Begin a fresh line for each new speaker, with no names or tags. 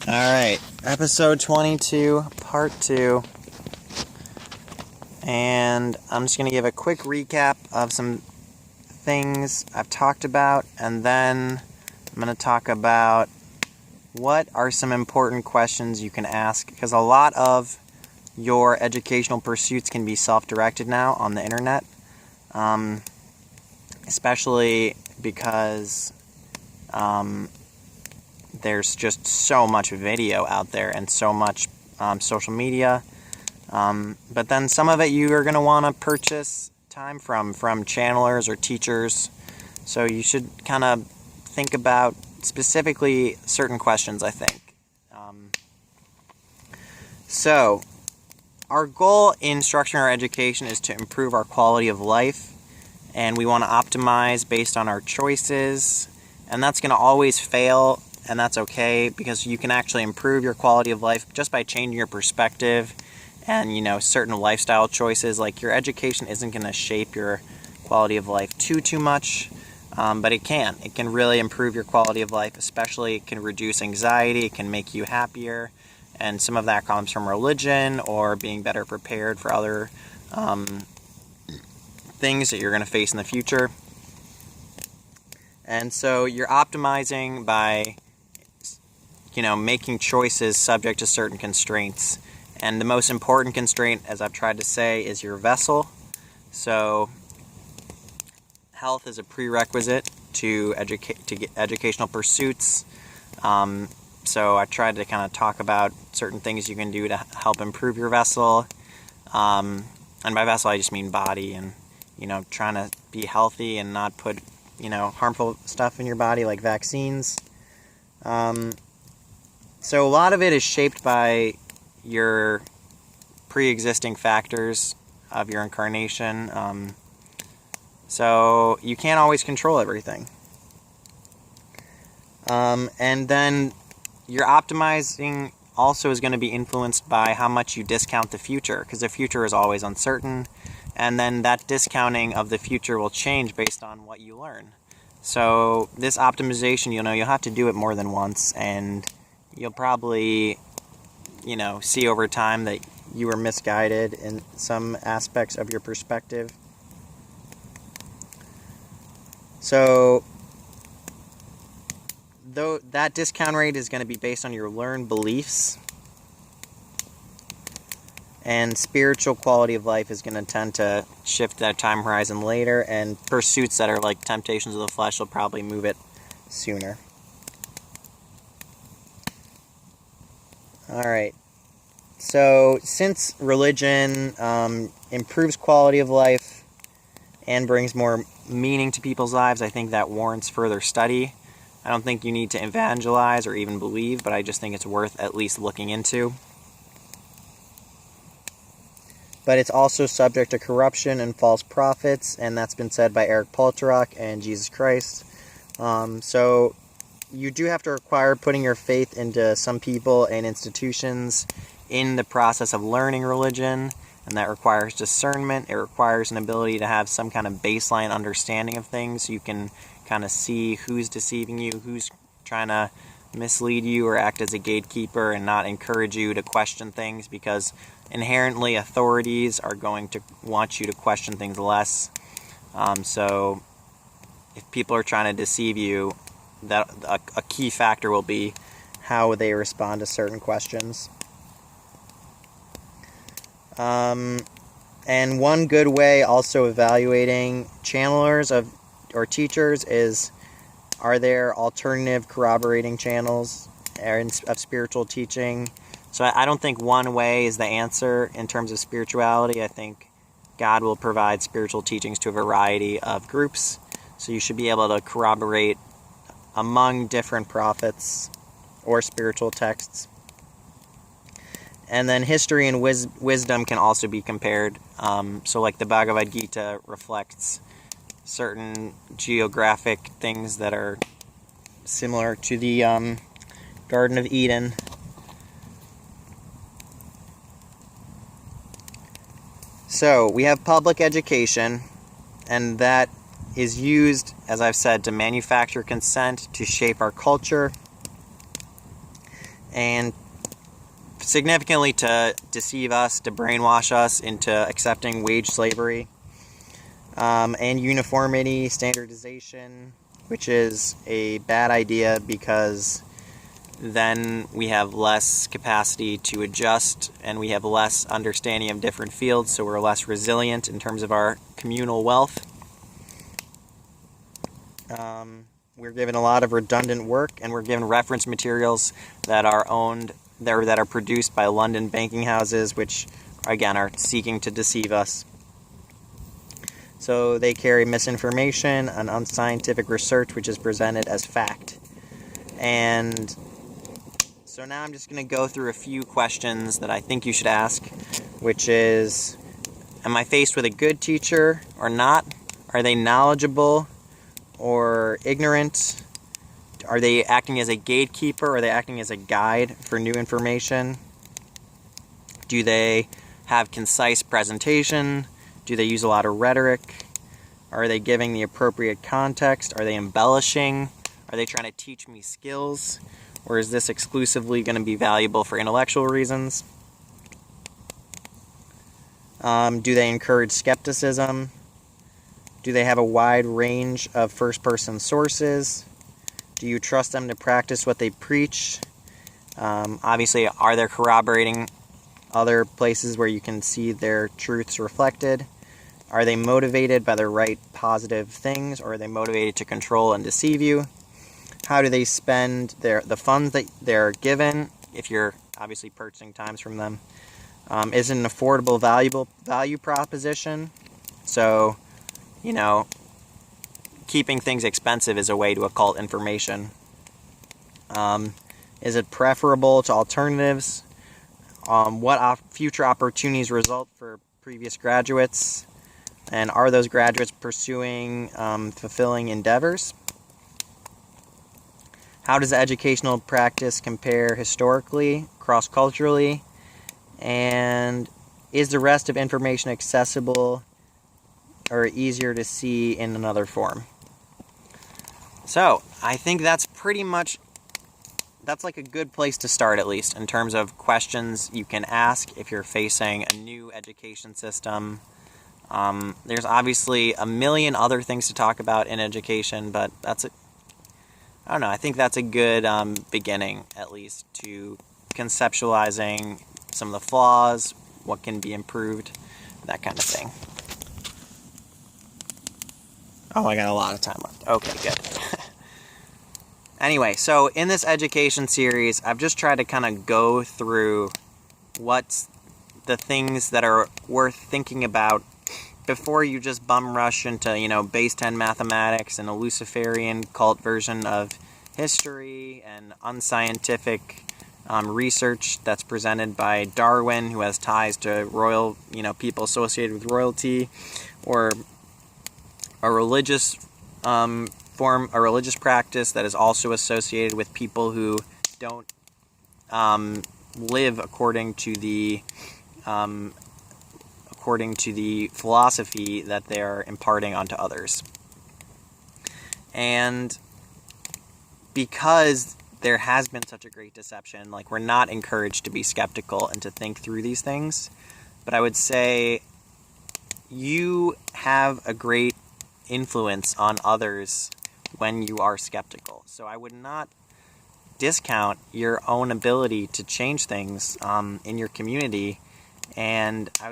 Alright, episode 22, part 2. And I'm just going to give a quick recap of some things I've talked about, and then I'm going to talk about what are some important questions you can ask, because a lot of your educational pursuits can be self-directed now on the internet, especially because there's just so much video out there and so much social media. But then some of it you are going to want to purchase time from channelers or teachers. So you should kind of think about specifically certain questions, I think. So our goal in structuring our education is to improve our quality of life, and we want to optimize based on our choices, and that's going to always fail. And that's okay, because you can actually improve your quality of life just by changing your perspective and, certain lifestyle choices. Like, your education isn't going to shape your quality of life too much, but it can. It can really improve your quality of life, especially it can reduce anxiety, it can make you happier, and some of that comes from religion or being better prepared for other things that you're going to face in the future. And so you're optimizing by making choices subject to certain constraints. And the most important constraint, as I've tried to say, is your vessel. So health is a prerequisite to educational pursuits. So I tried to kind of talk about certain things you can do to help improve your vessel. And by vessel, I just mean body, and, trying to be healthy and not put, harmful stuff in your body like vaccines. So a lot of it is shaped by your pre-existing factors of your incarnation. So you can't always control everything. And then your optimizing also is going to be influenced by how much you discount the future, because the future is always uncertain, and then that discounting of the future will change based on what you learn. So this optimization, you'll have to do it more than once, and you'll probably, see over time that you were misguided in some aspects of your perspective. So, though that discount rate is going to be based on your learned beliefs, and spiritual quality of life is going to tend to shift that time horizon later, and pursuits that are like temptations of the flesh will probably move it sooner. Alright, so since religion improves quality of life and brings more meaning to people's lives, I think that warrants further study. I don't think you need to evangelize or even believe, but I just think it's worth at least looking into. But it's also subject to corruption and false prophets, and that's been said by Eric Polterock and Jesus Christ. So you do have to require putting your faith into some people and institutions in the process of learning religion, and that requires discernment. It requires an ability to have some kind of baseline understanding of things, so you can kind of see who's deceiving you, who's trying to mislead you or act as a gatekeeper and not encourage you to question things, because inherently authorities are going to want you to question things less. So if people are trying to deceive you, that a key factor will be how they respond to certain questions. And one good way also evaluating channelers or teachers is, are there alternative corroborating channels of spiritual teaching? So I don't think one way is the answer in terms of spirituality. I think God will provide spiritual teachings to a variety of groups. So you should be able to corroborate among different prophets or spiritual texts. And then history and wisdom can also be compared. So like the Bhagavad Gita reflects certain geographic things that are similar to the Garden of Eden. So we have public education, and that is used, as I've said, to manufacture consent, to shape our culture. and significantly to deceive us, to brainwash us into accepting wage slavery, and uniformity, standardization, which is a bad idea because then we have less capacity to adjust and we have less understanding of different fields, so we're less resilient in terms of our communal wealth. We're given a lot of redundant work, and we're given reference materials that are owned, that are produced by London banking houses, which again are seeking to deceive us. So they carry misinformation and unscientific research, which is presented as fact. And so now I'm just going to go through a few questions that I think you should ask, which is, am I faced with a good teacher or not? Are they knowledgeable or ignorant? Are they acting as a gatekeeper? Or are they acting as a guide for new information? Do they have concise presentation? Do they use a lot of rhetoric? Are they giving the appropriate context? Are they embellishing? Are they trying to teach me skills? Or is this exclusively going to be valuable for intellectual reasons? Do they encourage skepticism? Do they have a wide range of first-person sources? Do you trust them to practice what they preach? Obviously, are they corroborating other places where you can see their truths reflected? Are they motivated by the right positive things, or are they motivated to control and deceive you? How do they spend the funds that they're given, if you're obviously purchasing times from them? Is it an affordable value proposition? So, keeping things expensive is a way to occult information. Is it preferable to alternatives? What future opportunities result for previous graduates? And are those graduates pursuing fulfilling endeavors? How does educational practice compare historically, cross-culturally? And is the rest of information accessible or easier to see in another form? So, I think that's like a good place to start, at least, in terms of questions you can ask if you're facing a new education system. There's obviously a million other things to talk about in education, but I think that's a good beginning, at least, to conceptualizing some of the flaws, what can be improved, that kind of thing. Oh, I got a lot of time left. Okay, good. Anyway, so in this education series, I've just tried to kind of go through what's the things that are worth thinking about before you just bum rush into, base 10 mathematics and a Luciferian cult version of history and unscientific research that's presented by Darwin, who has ties to royal, people associated with royalty, or a religious a religious practice that is also associated with people who don't live according to the philosophy that they're imparting onto others. And because there has been such a great deception, we're not encouraged to be skeptical and to think through these things, but I would say you have a great influence on others when you are skeptical. So I would not discount your own ability to change things in your community, and I would